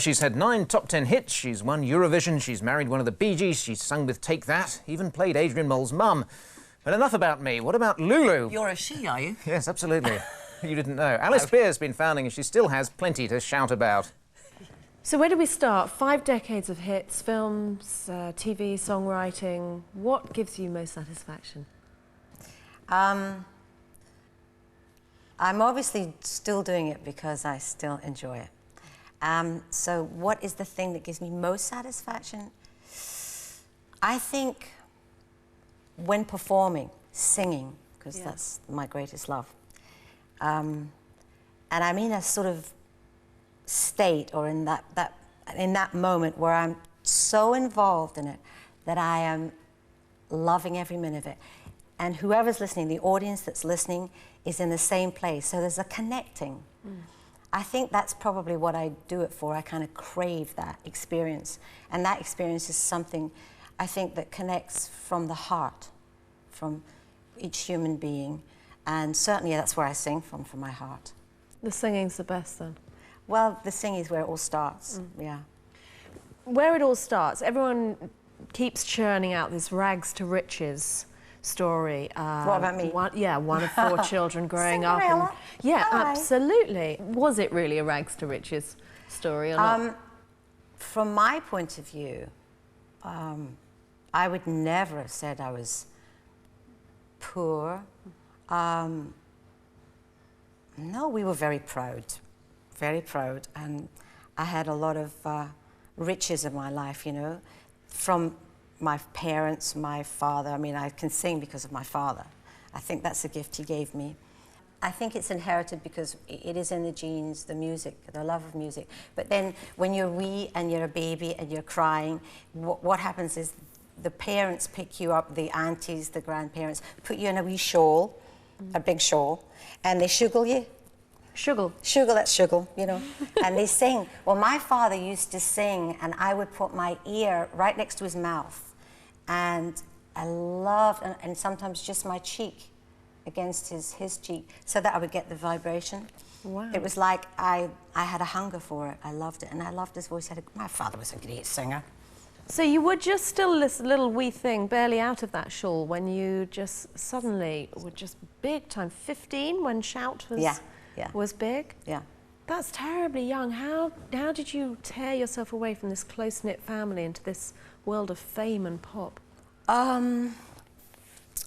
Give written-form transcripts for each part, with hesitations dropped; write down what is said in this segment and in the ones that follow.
She's had 9 top 10 hits, she's won Eurovision, she's married one of the Bee Gees, she's sung with Take That, even played Adrian Mole's mum. But enough about me, what about Lulu? You're a she, are you? Yes, absolutely. You didn't know. Alice Beer's been founding and she still has plenty to shout about. So where do we start? 5 decades of hits, films, TV, songwriting. What gives you most satisfaction? I'm obviously still doing it because I still enjoy it. So what is the thing that gives me most satisfaction? I think when performing, singing, because that's my greatest love. And I'm in a sort of state or in that moment where I'm so involved in it that I am loving every minute of it. And whoever's listening, the audience that's listening, is in the same place. So there's a connecting. I think that's probably what I do it for. I kind of crave that experience. And that experience is something, I think, that connects from the heart, from each human being. And certainly that's where I sing from my heart. The singing's the best, then? Well, the singing is where it all starts, yeah. Where it all starts, everyone keeps churning out this rags to riches story. What about me? One of 4 children growing up. Cinderella? Yeah, Hi. absolutely. Was it really a rags to riches story or not? From my point of view, I would never have said I was poor. No, we were very proud, and I had a lot of riches in my life, you know, from my parents, my father. I mean, I can sing because of my father. I think that's a gift he gave me. I think it's inherited because it is in the genes, the music, the love of music. But then when you're wee and you're a baby and you're crying, what happens is the parents pick you up, the aunties, the grandparents, put you in a wee shawl, a big shawl, and they sugar you. Sugar. Sugar, that's sugar, you know. And they sing. Well, my father used to sing, and I would put my ear right next to his mouth. And I loved, and sometimes just my cheek against his cheek, so that I would get the vibration. Wow. It was like I had a hunger for it. I loved it, and I loved his voice. My father was a great singer. So you were just still this little wee thing, barely out of that shawl, when you just suddenly were just big time. 15 when Shout was big? Yeah. That's terribly young. How did you tear yourself away from this close-knit family into this world of fame and pop?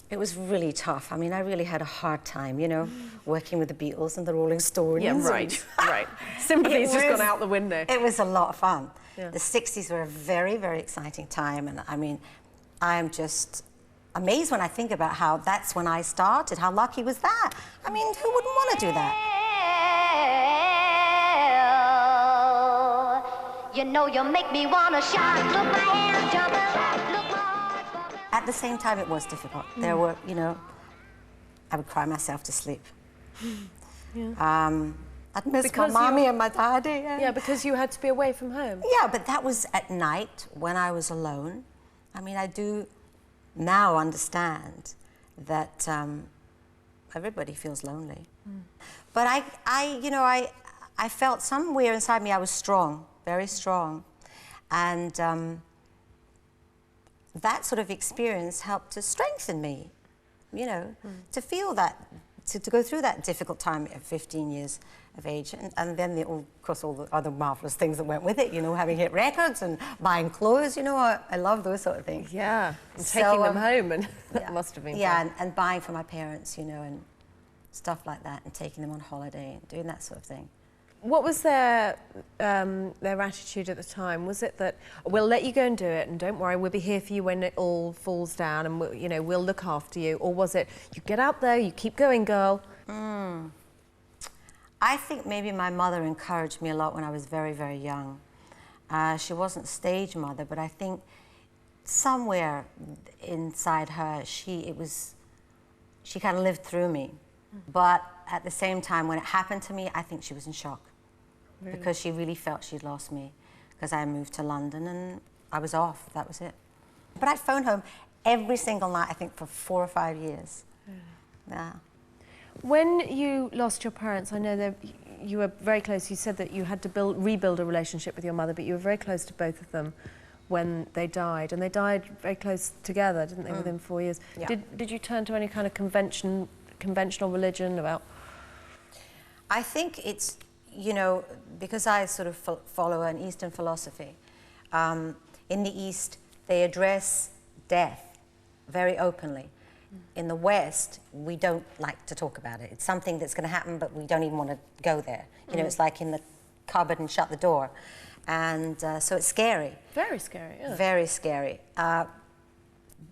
It was really tough. I mean, I really had a hard time, you know, working with the Beatles and the Rolling Stones. Yeah, right, right. Sympathy's just gone out the window. It was a lot of fun. Yeah. The 60s were a very, very exciting time, and I mean, I am just amazed when I think about how that's when I started. How lucky was that? I mean, who wouldn't want to do that? You know you make me wanna shout, look my hands jumping, look my heart bumping. At the same time, it was difficult. There were, you know, I would cry myself to sleep. I'd miss my mommy and my daddy. Yeah, because you had to be away from home. Yeah, but that was at night when I was alone. I mean, I do now understand that everybody feels lonely. But I felt somewhere inside me I was strong. Very strong, and that sort of experience helped to strengthen me, you know, to feel that, to go through that difficult time at 15 years of age, and then of course all the other marvelous things that went with it, you know, having hit records and buying clothes, you know, I love those sort of things. Yeah, and taking them home, and that must have been fun. And buying for my parents, you know, and stuff like that, and taking them on holiday and doing that sort of thing. What was their attitude at the time? Was it that, we'll let you go and do it, and don't worry, we'll be here for you when it all falls down, and we'll look after you? Or was it, you get out there, you keep going, girl? I think maybe my mother encouraged me a lot when I was very, very young. She wasn't a stage mother, but I think somewhere inside her, she kind of lived through me. But at the same time, when it happened to me, I think she was in shock. Really? Because she really felt she'd lost me, because I moved to London and I was off, that was it. But I'd phone home every single night, I think, for 4 or 5 years. Yeah. When you lost your parents, I know that you were very close. You said that you had to rebuild a relationship with your mother, but you were very close to both of them when they died. And they died very close together, didn't they, within 4 years? Yeah. Did you turn to any kind of conventional religion about... I think it's, you know, because I sort of follow an Eastern philosophy. In the East, they address death very openly. In the West, we don't like to talk about it. It's something that's going to happen, but we don't even want to go there. You know, it's like in the cupboard and shut the door. And so it's scary. Very scary, yeah. Very scary.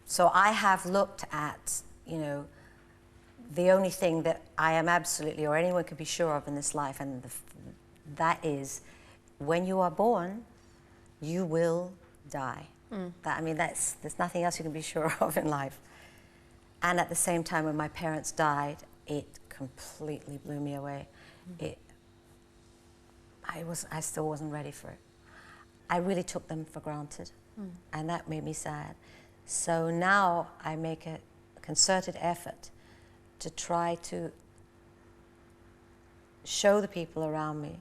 So I have looked at, you know, the only thing that I am absolutely, or anyone can be sure of in this life, and that is, when you are born, you will die. That, I mean, there's nothing else you can be sure of in life. And at the same time, when my parents died, it completely blew me away. I still wasn't ready for it. I really took them for granted, and that made me sad. So now I make a concerted effort to try to show the people around me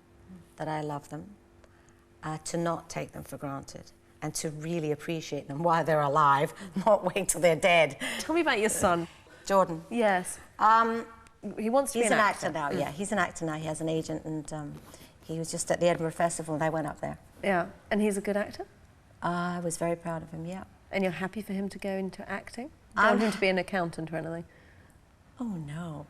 that I love them, to not take them for granted, and to really appreciate them while they're alive, not wait till they're dead. Tell me about your son. Jordan. Yes. He wants to be He's an an actor. actor now, yeah. He's an actor now. He has an agent, and he was just at the Edinburgh Festival, and I went up there. Yeah, and he's a good actor? I was very proud of him, yeah. And you're happy for him to go into acting? You don't want him to be an accountant or anything? Oh, no.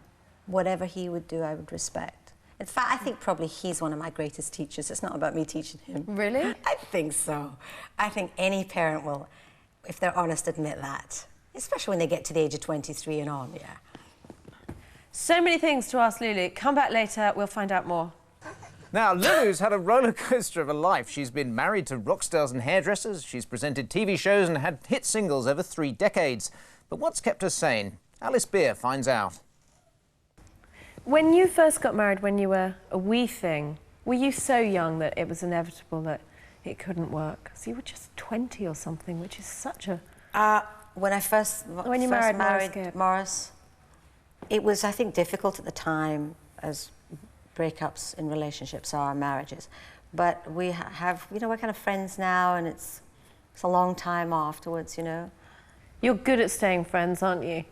Whatever he would do, I would respect. In fact, I think probably he's one of my greatest teachers. It's not about me teaching him. Really? I think so. I think any parent will, if they're honest, admit that. Especially when they get to the age of 23 and on, yeah. So many things to ask Lulu. Come back later, we'll find out more. Now, Lulu's had a roller coaster of a life. She's been married to rock stars and hairdressers. She's presented TV shows and had hit singles over 3 decades. But what's kept her sane? Alice Beer finds out. When you first got married, when you were a wee thing, were you so young that it was inevitable that it couldn't work? So you were just 20 or something, which is such a... When I first married Morris, it was, I think, difficult at the time, as breakups in relationships are marriages. But we have, you know, we're kind of friends now, and it's a long time afterwards, you know. You're good at staying friends, aren't you?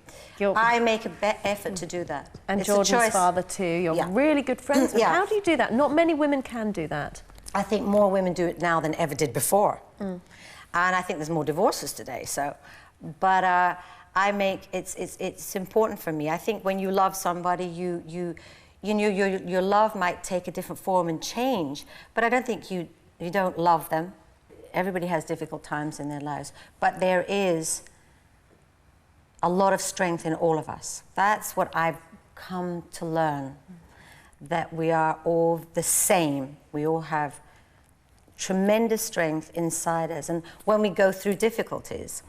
I make an effort to do that. And it's Jordan's father too. You're really good friends. Yeah. How do you do that? Not many women can do that. I think more women do it now than ever did before. And I think there's more divorces today, so. But I make, it's important for me. I think when you love somebody, you know, your love might take a different form and change, but I don't think you don't love them. Everybody has difficult times in their lives, but there is a lot of strength in all of us. That's what I've come to learn, that we are all the same. We all have tremendous strength inside us, and when we go through difficulties,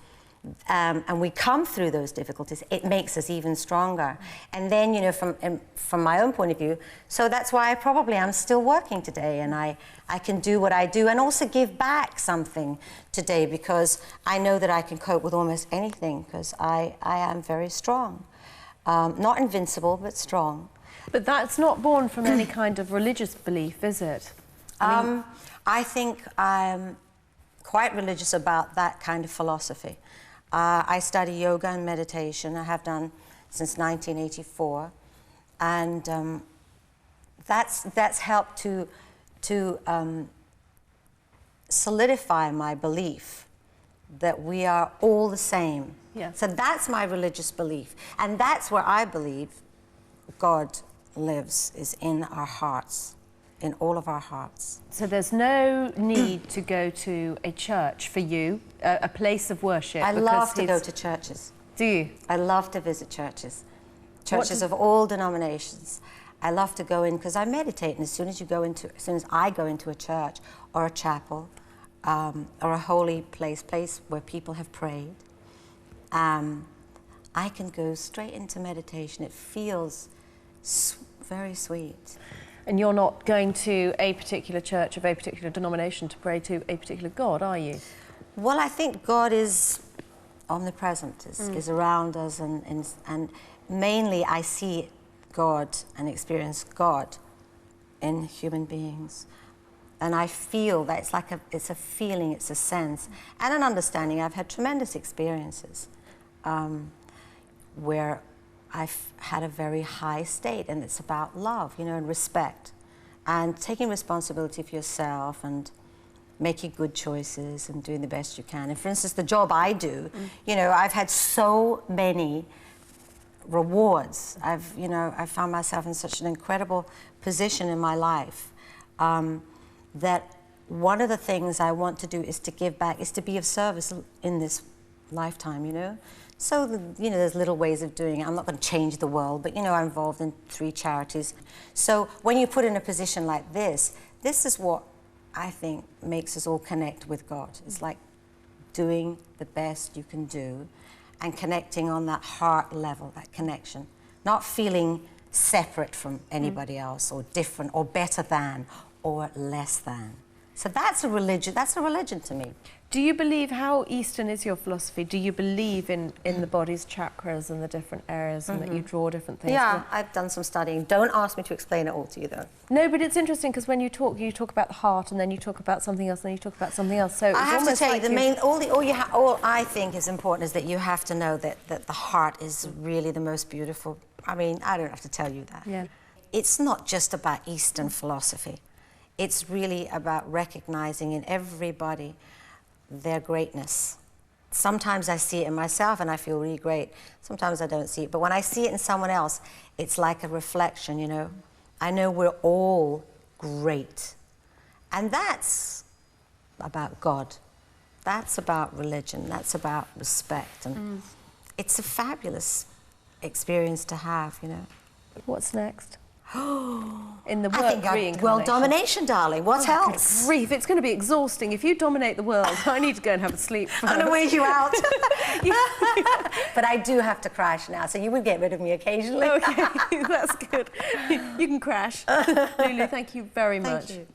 and we come through those difficulties, it makes us even stronger. And then, you know, from my own point of view, so that's why I probably am still working today, and I can do what I do and also give back something today, because I know that I can cope with almost anything, because I am very strong. Not invincible, but strong. But that's not born from any kind of religious belief, is it? I think I'm quite religious about that kind of philosophy. I study yoga and meditation. I have done since 1984, and that's helped to solidify my belief that we are all the same. Yeah. So that's my religious belief, and that's where I believe God lives, is in our hearts. In all of our hearts. So there's no need to go to a church for you, a place of worship. I love to go to churches. Do you? I love to visit churches. Churches of all denominations. I love to go in because I meditate, and as soon as I go into a church or a chapel or a holy place where people have prayed, I can go straight into meditation. It feels very sweet. And you're not going to a particular church of a particular denomination to pray to a particular God, are you? Well, I think God is omnipresent, is around us, and mainly I see God and experience God in human beings. And I feel that it's a feeling, it's a sense, and an understanding. I've had tremendous experiences where I've had a very high state, and it's about love, you know, and respect, and taking responsibility for yourself, and making good choices, and doing the best you can. And for instance, the job I do, you know, I've had so many rewards. I've found myself in such an incredible position in my life. That one of the things I want to do is to give back, is to be of service in this lifetime, you know? So, you know, there's little ways of doing it. I'm not going to change the world, but, you know, I'm involved in 3 charities. So when you put in a position like this is what I think makes us all connect with God. It's like doing the best you can do and connecting on that heart level, that connection. Not feeling separate from anybody else, or different, or better than, or less than. So that's a religion to me. Do you believe, how Eastern is your philosophy? Do you believe in the body's chakras and the different areas, and that you draw different things? Yeah, I've done some studying. Don't ask me to explain it all to you, though. No, but it's interesting because when you talk about the heart, and then you talk about something else, and then you talk about something else. So I have to tell you, like all I think is important is that you have to know that the heart is really the most beautiful. I mean, I don't have to tell you that. Yeah. It's not just about Eastern philosophy. It's really about recognizing in everybody their greatness. Sometimes I see it in myself and I feel really great. Sometimes I don't see it. But when I see it in someone else, it's like a reflection, you know. I know we're all great. And that's about God. That's about religion. That's about respect. And it's a fabulous experience to have, you know. What's next? In the work I think reincarnation. world domination, darling. What else? Good grief, it's going to be exhausting. If you dominate the world, I need to go and have a sleep first. I'm going to wear you out. But I do have to crash now, so you would get rid of me occasionally. Okay, that's good. You can crash. Lulu, thank you very much. Thank you.